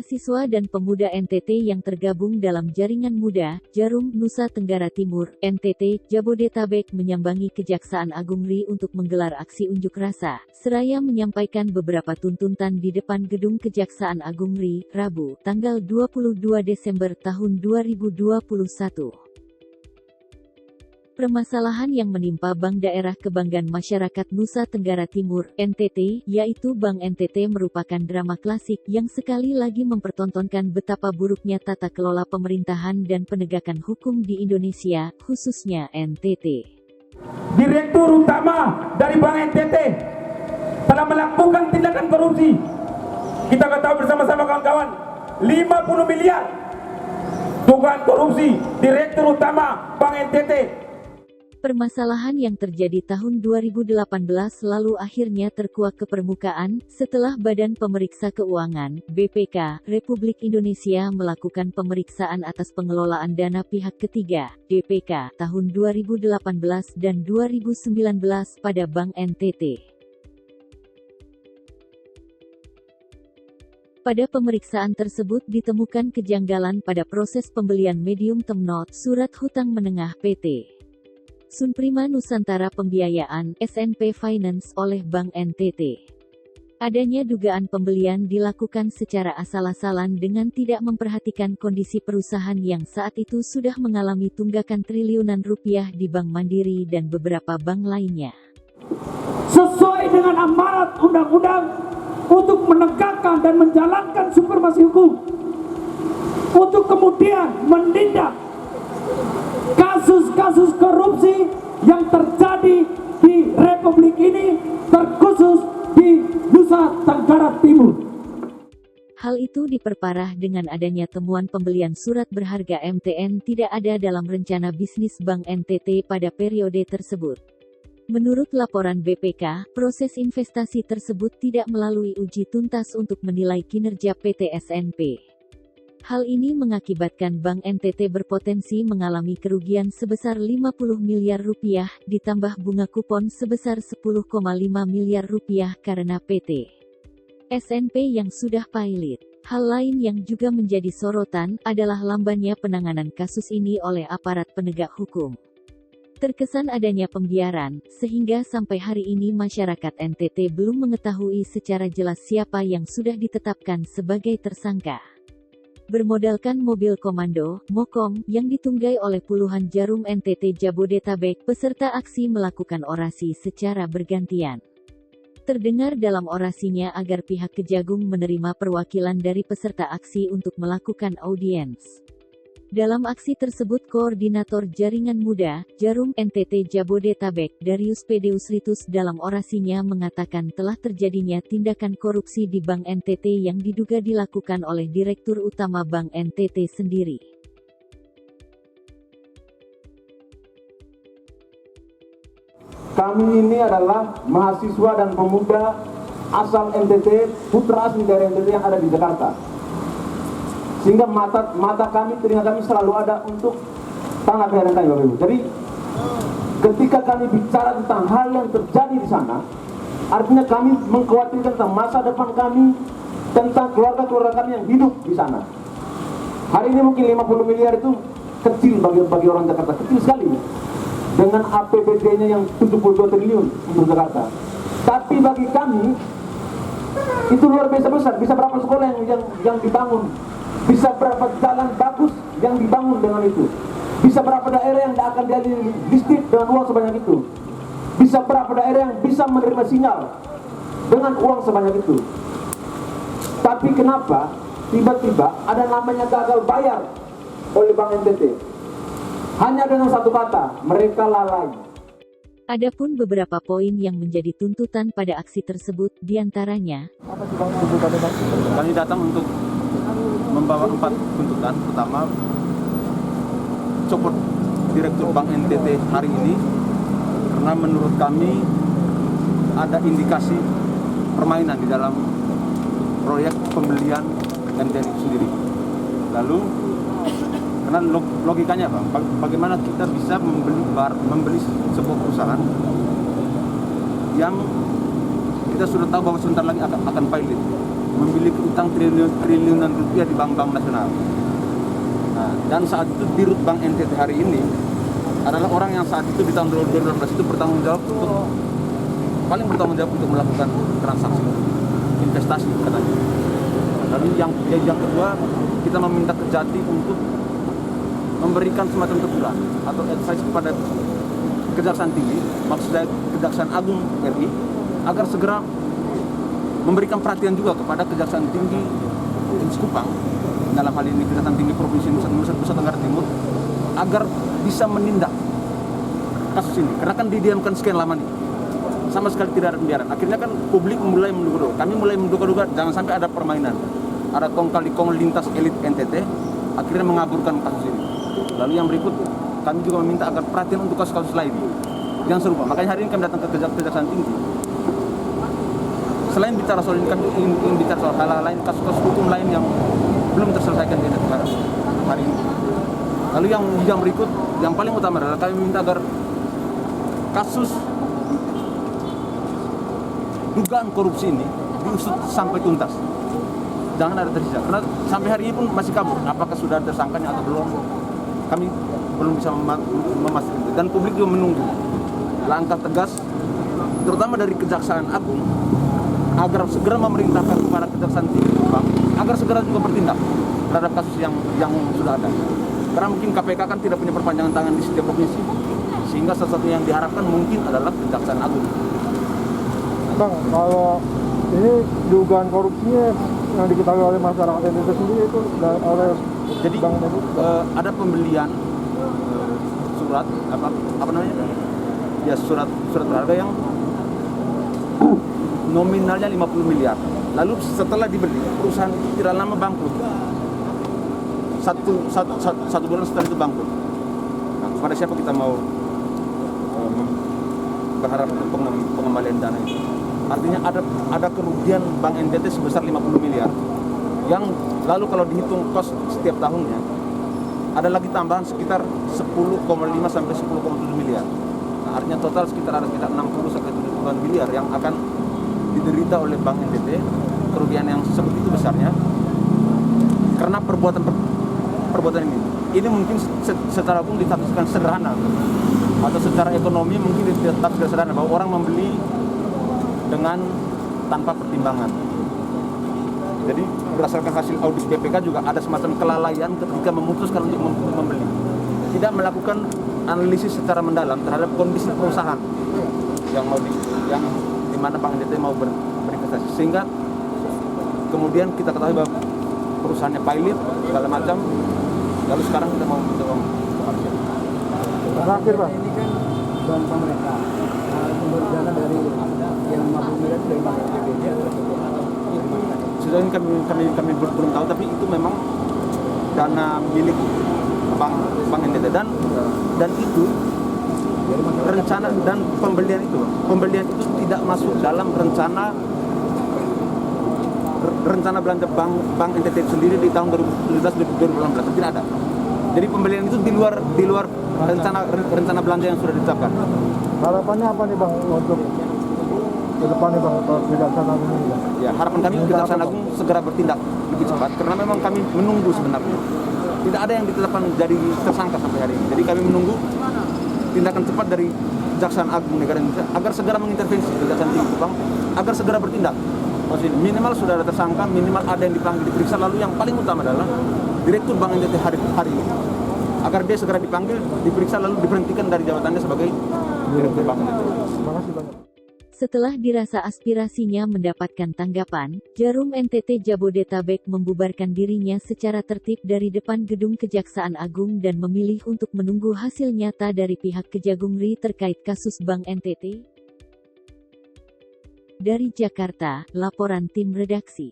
Mahasiswa dan pemuda NTT yang tergabung dalam Jaringan Muda, Jarum, Nusa Tenggara Timur, NTT, Jabodetabek menyambangi Kejaksaan Agung RI untuk menggelar aksi unjuk rasa, seraya menyampaikan beberapa tuntutan di depan gedung Kejaksaan Agung RI, Rabu, tanggal 22 Desember tahun 2021. Permasalahan yang menimpa Bank Daerah Kebanggaan Masyarakat Nusa Tenggara Timur, NTT, yaitu Bank NTT merupakan drama klasik yang sekali lagi mempertontonkan betapa buruknya tata kelola pemerintahan dan penegakan hukum di Indonesia, khususnya NTT. Direktur utama dari Bank NTT telah melakukan tindakan korupsi. Kita ketahui bersama-sama kawan-kawan, 50 miliar dugaan korupsi Direktur utama Bank NTT. Permasalahan yang terjadi tahun 2018 lalu akhirnya terkuak ke permukaan, setelah Badan Pemeriksa Keuangan, BPK, Republik Indonesia melakukan pemeriksaan atas pengelolaan dana pihak ketiga, DPK, tahun 2018 dan 2019 pada Bank NTT. Pada pemeriksaan tersebut ditemukan kejanggalan pada proses pembelian medium term note surat hutang menengah PT Sunprima Nusantara Pembiayaan (SNP Finance) oleh Bank NTT. Adanya dugaan pembelian dilakukan secara asal-asalan dengan tidak memperhatikan kondisi perusahaan yang saat itu sudah mengalami tunggakan triliunan rupiah di Bank Mandiri dan beberapa bank lainnya. Sesuai dengan amanat undang-undang untuk menegakkan dan menjalankan supremasi hukum, untuk kemudian menindak kasus-kasus korupsi yang terjadi di Republik ini, terkhusus di Nusa Tenggara Timur. Hal itu diperparah dengan adanya temuan pembelian surat berharga MTN tidak ada dalam rencana bisnis Bank NTT pada periode tersebut. Menurut laporan BPK, proses investasi tersebut tidak melalui uji tuntas untuk menilai kinerja PT SNP. Hal ini mengakibatkan Bank NTT berpotensi mengalami kerugian sebesar 50 miliar rupiah, ditambah bunga kupon sebesar 10,5 miliar rupiah karena PT SNP yang sudah pailit. Hal lain yang juga menjadi sorotan adalah lambannya penanganan kasus ini oleh aparat penegak hukum. Terkesan adanya pembiaran, sehingga sampai hari ini masyarakat NTT belum mengetahui secara jelas siapa yang sudah ditetapkan sebagai tersangka. Bermodalkan mobil komando, Mokom, yang ditunggai oleh puluhan jarum NTT Jabodetabek, peserta aksi melakukan orasi secara bergantian. Terdengar dalam orasinya agar pihak Kejagung menerima perwakilan dari peserta aksi untuk melakukan audiens. Dalam aksi tersebut Koordinator Jaringan Muda, Jarum NTT Jabodetabek, Darius Pedeusritus dalam orasinya mengatakan telah terjadinya tindakan korupsi di Bank NTT yang diduga dilakukan oleh Direktur Utama Bank NTT sendiri. Kami ini adalah mahasiswa dan pemuda asal NTT, putra asli dari NTT yang ada di Jakarta. Sehingga mata kami, telinga kami selalu ada untuk tanah kehadiran kami, Bapak Ibu. Jadi, ketika kami bicara tentang hal yang terjadi di sana, artinya kami mengkhawatirkan tentang masa depan kami, tentang keluarga-keluarga kami yang hidup di sana. Hari ini mungkin 50 miliar itu kecil bagi orang Jakarta, kecil sekali. Dengan APBD-nya yang 72 triliun untuk Jakarta. Tapi bagi kami, itu luar biasa besar. Bisa berapa sekolah yang dibangun? Bisa berapa jalan bagus yang dibangun dengan itu? Bisa berapa daerah yang akan jadi listrik dengan uang sebanyak itu? Bisa berapa daerah yang bisa menerima sinyal dengan uang sebanyak itu? Tapi kenapa tiba-tiba ada namanya gagal bayar oleh Bank NTT? Hanya dengan satu kata, mereka lalai. Adapun beberapa poin yang menjadi tuntutan pada aksi tersebut, diantaranya kami datang untuk membawa 4 tuntutan. Pertama, copot Direktur Bank NTT hari ini karena menurut kami ada indikasi permainan di dalam proyek pembelian NTT itu sendiri. Lalu karena logikanya Bang, bagaimana kita bisa membeli sebuah perusahaan yang kita sudah tahu bahwa sebentar lagi akan pilot. memiliki utang triliunan rupiah di bank-bank nasional. Nah, dan saat itu Dirut Bank NTT hari ini adalah orang yang saat itu di tahun 2018 itu paling bertanggung jawab untuk melakukan transaksi investasi katanya. Lalu yang kedua, kita meminta Kejati untuk memberikan semacam teguran atau advice kepada Kejaksaan Tinggi, maksudnya Kejaksaan Agung RI, agar segera memberikan perhatian juga kepada Kejaksaan Tinggi Provinsi Kupang, dalam hal ini Kejaksaan Tinggi Provinsi Nusa Tenggara Timur, agar bisa menindak kasus ini. Karena kan didiamkan sekian lama nih, sama sekali tidak ada pembiaran. Akhirnya kan publik mulai menduga-duga, kami mulai menduga-duga jangan sampai ada permainan, ada kong kali kong lintas elit NTT, akhirnya mengaburkan kasus ini. Lalu yang berikut, kami juga meminta agar perhatian untuk kasus-kasus lain yang serupa. Makanya hari ini kami datang ke Kejaksaan Tinggi. Selain bicara soal ini, kami ingin bicara soal hal-hal lain, kasus-kasus hukum lain yang belum terselesaikan di negara hari ini. Lalu yang berikut, yang paling utama adalah kami minta agar kasus dugaan korupsi ini diusut sampai tuntas. Jangan ada tersisa, karena sampai hari ini pun masih kabur. Apakah sudah ada tersangkanya atau belum? Kami belum bisa memastikan itu. Dan publik juga menunggu langkah tegas, terutama dari Kejaksaan Agung, agar segera memerintahkan kepada Kejaksaan Tinggi Kupang agar segera juga bertindak terhadap kasus yang sudah ada. Karena mungkin KPK kan tidak punya perpanjangan tangan di setiap provinsi, sehingga sesuatu yang diharapkan mungkin adalah Kejaksaan Agung. Bang, kalau ini dugaan korupsinya yang diketahui oleh masyarakat NTT sendiri itu oleh jadi Bank ada pembelian surat apa namanya? Ya surat berharga yang nominalnya 50 miliar. Lalu setelah dibeli, perusahaan tidak lama bangkrut. Satu bulan setelah itu bangkrut. Nah, kepada siapa kita mau berharap untuk pengembalian dana itu? Artinya ada kerugian Bank NTT sebesar 50 miliar. Yang lalu kalau dihitung kos setiap tahunnya, ada lagi tambahan sekitar 10,5 sampai 10,7 miliar. Nah, artinya total sekitar 60 sampai 70 miliar yang akan diderita oleh Bank NTT, kerugian yang sebegitu besarnya karena perbuatan ini. Ini mungkin secara umum ditafsirkan sederhana, atau secara ekonomi mungkin ditafsirkan sederhana bahwa orang membeli dengan tanpa pertimbangan. Jadi berdasarkan hasil audit BPK juga ada semacam kelalaian ketika memutuskan untuk membeli, tidak melakukan analisis secara mendalam terhadap kondisi perusahaan yang di mana Bank NTT mau berinvestasi, sehingga kemudian kita ketahui bahwa perusahaannya pilot segala macam, lalu sekarang kita mau terakhir, Pak. Ini kan bank pemerintah, sumber dana dari yang 50 miliar dari Bank NTT atau sudah ini kami belum tahu, tapi itu memang dana milik Bank NTT dan itu rencana dan pembelian itu tidak masuk dalam rencana belanja Bank NTT sendiri di tahun 2017-2018 tidak ada. Jadi pembelian itu di luar rencana belanja yang sudah ditetapkan. Harapannya apa nih Bang untuk ke depan nih Bang untuk Kejaksaan Agung ini, Bang? Ya, harapan kami Kejaksaan Agung segera bertindak lebih cepat, karena memang kami menunggu sebenarnya. Tidak ada yang ditetapkan jadi tersangka sampai hari ini. Jadi kami menunggu tindakan cepat dari Kejaksaan Agung Negara Indonesia agar segera mengintervensi Kejaksaan Tinggi Kupang agar segera bertindak. Maksudnya minimal sudah ada tersangka, minimal ada yang dipanggil diperiksa, lalu yang paling utama adalah Direktur Bank NTT hari ini agar dia segera dipanggil, diperiksa, lalu diberhentikan dari jabatannya sebagai Direktur Bank NTT. Terima kasih banyak. Setelah dirasa aspirasinya mendapatkan tanggapan, Jarum NTT Jabodetabek membubarkan dirinya secara tertib dari depan gedung Kejaksaan Agung dan memilih untuk menunggu hasil nyata dari pihak Kejagungri terkait kasus Bank NTT. Dari Jakarta, laporan tim redaksi.